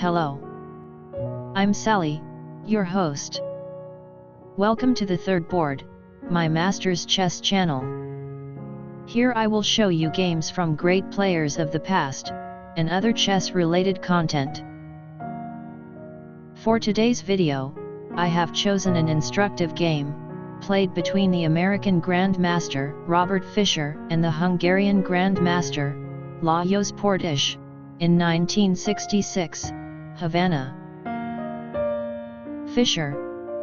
Hello. I'm Sally, your host. Welcome to the third board, my master's chess channel. Here I will show you games from great players of the past, and other chess-related content. For today's video, I have chosen an instructive game, played between the American Grandmaster Robert Fischer and the Hungarian Grandmaster Lajos Portisch, in 1966, Havana. Fischer,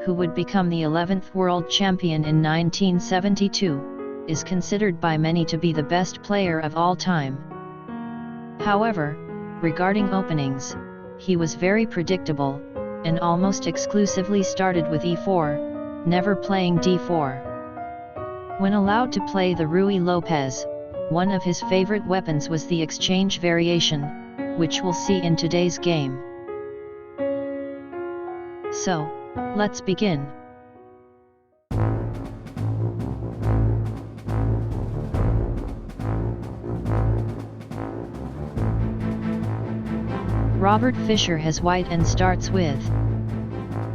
who would become the 11th world champion in 1972, is considered by many to be the best player of all time. However, regarding openings, he was very predictable, and almost exclusively started with e4, never playing d4. When allowed to play the Ruy Lopez, one of his favorite weapons was the exchange variation, which we'll see in today's game. So, let's begin. Robert Fischer has white and starts with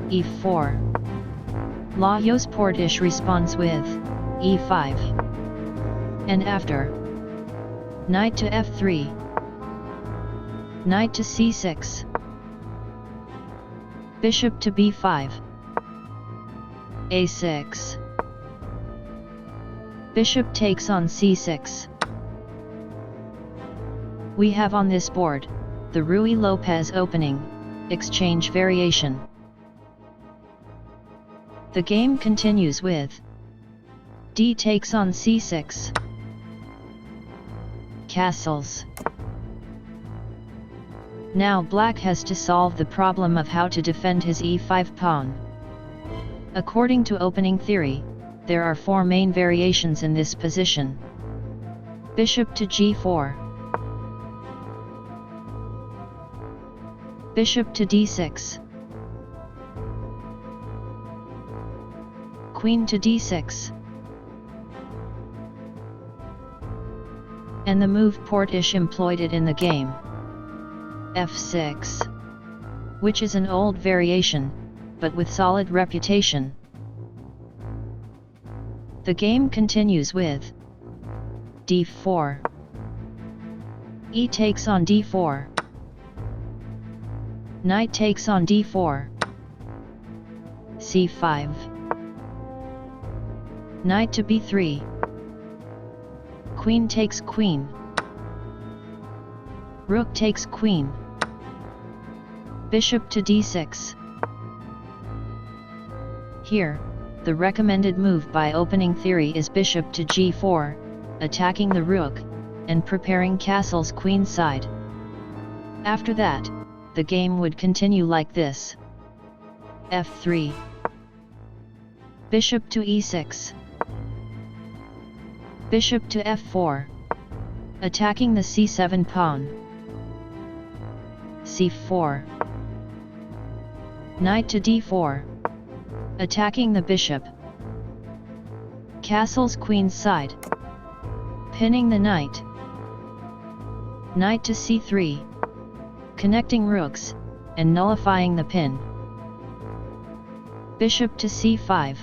e4. Lajos Portisch responds with e5. And after, knight to f3, knight to c6, bishop to b5, a6, bishop takes on c6. We have on this board the Ruy Lopez opening, exchange variation. The game continues with d takes on c6, castles. Now black has to solve the problem of how to defend his e5 pawn. According to opening theory, there are four main variations in this position. Bishop to g4, bishop to d6, queen to d6, and the move Portisch employed it in the game, f6, which is an old variation, but with solid reputation. The game continues with d4, e takes on d4, knight takes on d4, c5, knight to b3, queen takes queen, rook takes queen, bishop to d6. Here, the recommended move by opening theory is bishop to g4, attacking the rook, and preparing castle's queen side. After that, the game would continue like this: f3, bishop to e6, bishop to f4, attacking the c7 pawn, c4, knight to d4, attacking the bishop, castle's queen side, pinning the knight, knight to c3, connecting rooks, and nullifying the pin, bishop to c5,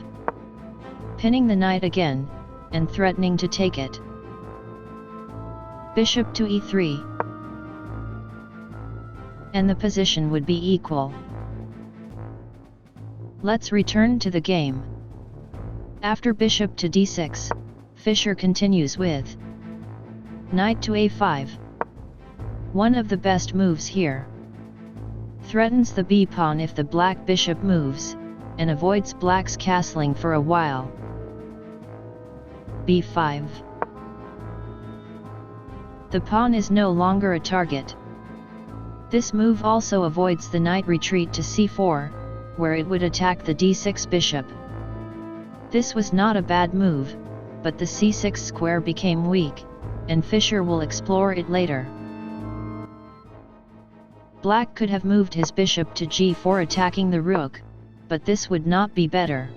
pinning the knight again, and threatening to take it, bishop to e3, and the position would be equal. Let's return to the game. After bishop to d6, Fischer continues with knight to a5. One of the best moves here. Threatens the b-pawn if the black bishop moves, and avoids black's castling for a while. b5. The pawn is no longer a target. This move also avoids the knight retreat to c4, where it would attack the d6 bishop. This was not a bad move, but the c6 square became weak, and Fischer will explore it later. Black could have moved his bishop to g4 attacking the rook, but this would not be better.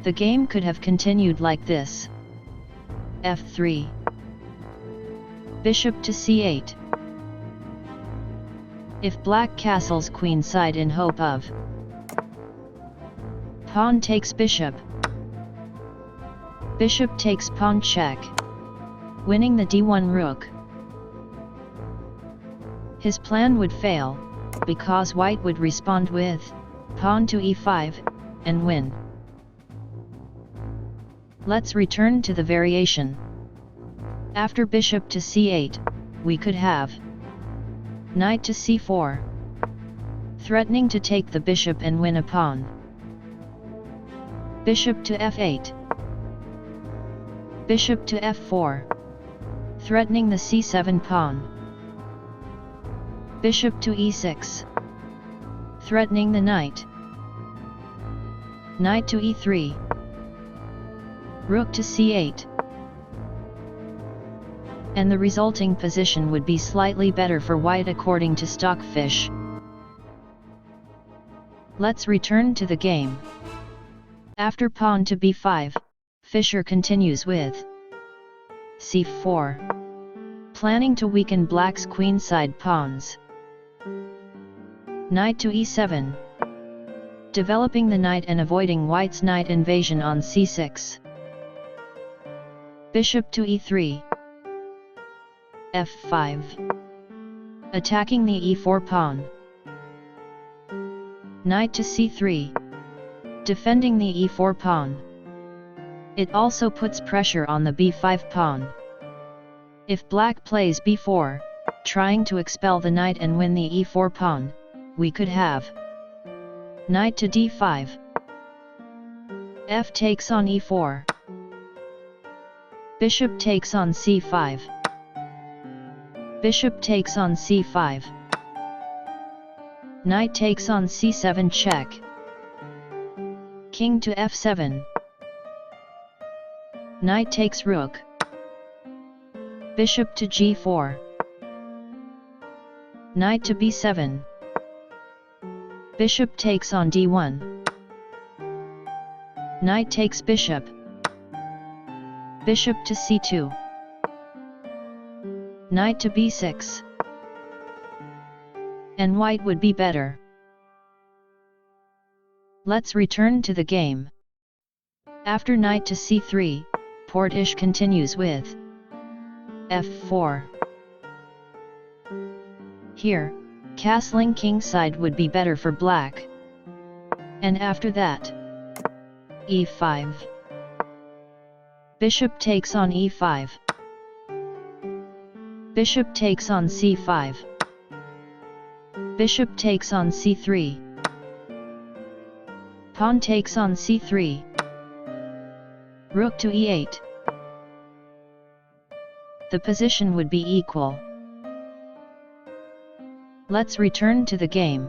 The game could have continued like this: f3, bishop to c8, If black castles queenside in hope of pawn takes bishop. Bishop takes pawn check, winning the d1 rook. His plan would fail, because white would respond with pawn to e5, and win. Let's return to the variation. After bishop to c8, we could have knight to c4, threatening to take the bishop and win a pawn. Bishop to f8. Bishop to f4, threatening the c7 pawn. Bishop to e6, threatening the knight. Knight to e3. Rook to c8. And the resulting position would be slightly better for white according to Stockfish. Let's return to the game. After pawn to b5, Fischer continues with c4, planning to weaken black's queenside pawns. Knight to e7, developing the knight and avoiding white's knight invasion on c6. Bishop to e3. f5, attacking the e4 pawn. Knight to c3, defending the e4 pawn. It also puts pressure on the b5 pawn. If black plays b4, trying to expel the knight and win the e4 pawn, we could have knight to d5. F takes on e4. Bishop takes on c5. Bishop takes on c5. Knight takes on c7 check. King to f7. Knight takes rook. Bishop to g4. Knight to b7. Bishop takes on d1. Knight takes bishop. Bishop to c2. Knight to b6. And white would be better. Let's return to the game. After knight to c3, Portisch continues with f4. Here, castling kingside would be better for black. And after that, e5. Bishop takes on e5. Bishop takes on c5. Bishop takes on c3. Pawn takes on c3. Rook to e8. The position would be equal. Let's return to the game.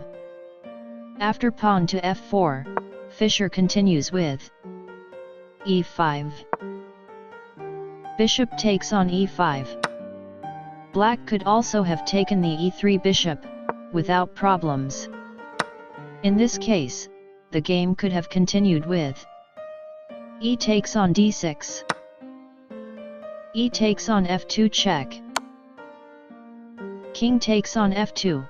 After pawn to f4, Fischer continues with e5. Bishop takes on e5. Black could also have taken the e3 bishop, without problems. In this case, the game could have continued with e takes on d6. E takes on f2 check. King takes on f2.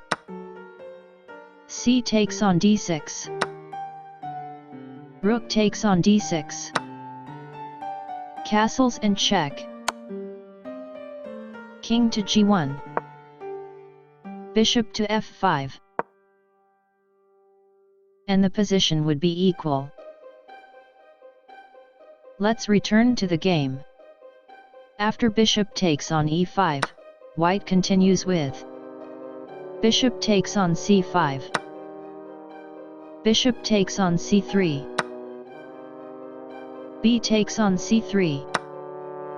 C takes on d6. Rook takes on d6. Castles and check. King to g1. Bishop to f5. And the position would be equal. Let's return to the game. After bishop takes on e5, white continues with bishop takes on c5. Bishop takes on c3. B takes on c3.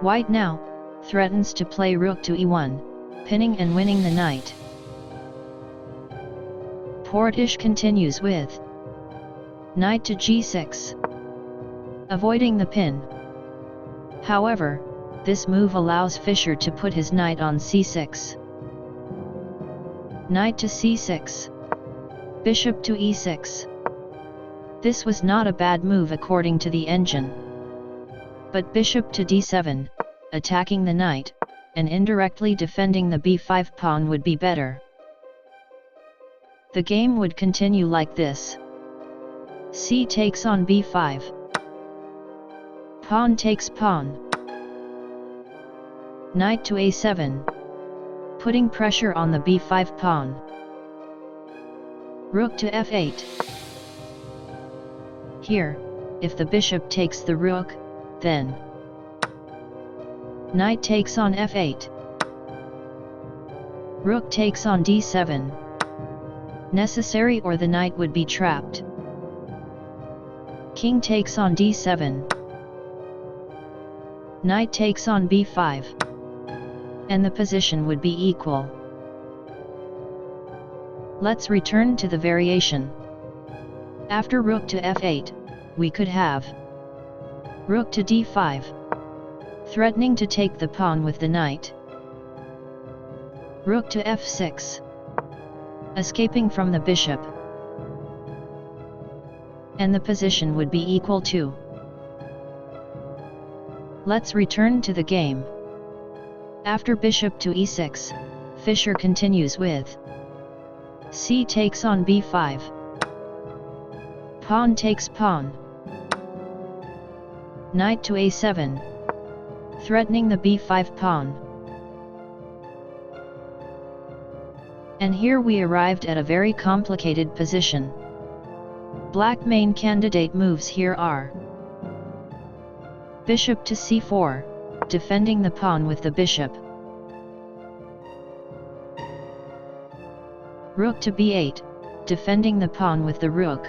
White now threatens to play rook to e1, pinning and winning the knight. Portisch continues with knight to g6, avoiding the pin. However, this move allows Fischer to put his knight on c6. Knight to c6. Bishop to e6. This was not a bad move according to the engine. But bishop to d7, attacking the knight, and indirectly defending the b5 pawn would be better. The game would continue like this. C takes on b5. Pawn takes pawn. Knight to a7, putting pressure on the b5 pawn. Rook to f8. Here, if the bishop takes the rook, then knight takes on f8. Rook takes on d7. Necessary or the knight would be trapped. King takes on d7. Knight takes on b5. And the position would be equal. Let's return to the variation. After rook to f8, we could have rook to d5, threatening to take the pawn with the knight. Rook to f6, escaping from the bishop. And the position would be equal to. Let's return to the game. After bishop to e6, Fischer continues with c takes on b5. Pawn takes pawn. Knight to a7, threatening the b5 pawn. And here we arrived at a very complicated position. Black main candidate moves here are bishop to c4, defending the pawn with the bishop. Rook to b8, defending the pawn with the rook.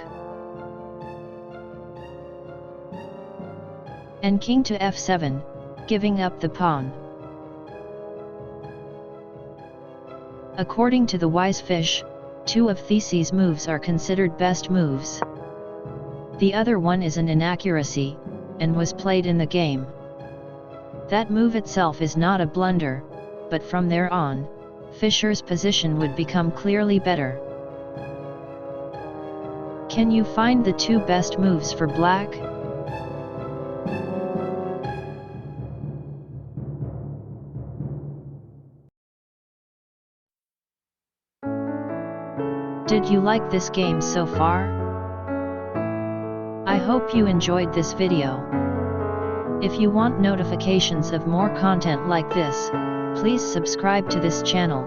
And king to f7, giving up the pawn. According to the wise fish, two of these moves are considered best moves. The other one is an inaccuracy, and was played in the game. That move itself is not a blunder, but from there on, Fischer's position would become clearly better. Can you find the two best moves for black? Did you like this game so far? I hope you enjoyed this video. If you want notifications of more content like this, please subscribe to this channel.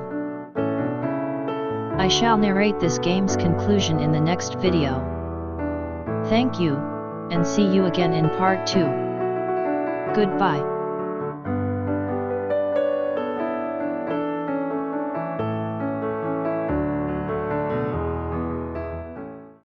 I shall narrate this game's conclusion in the next video. Thank you, and see you again in part 2. Goodbye.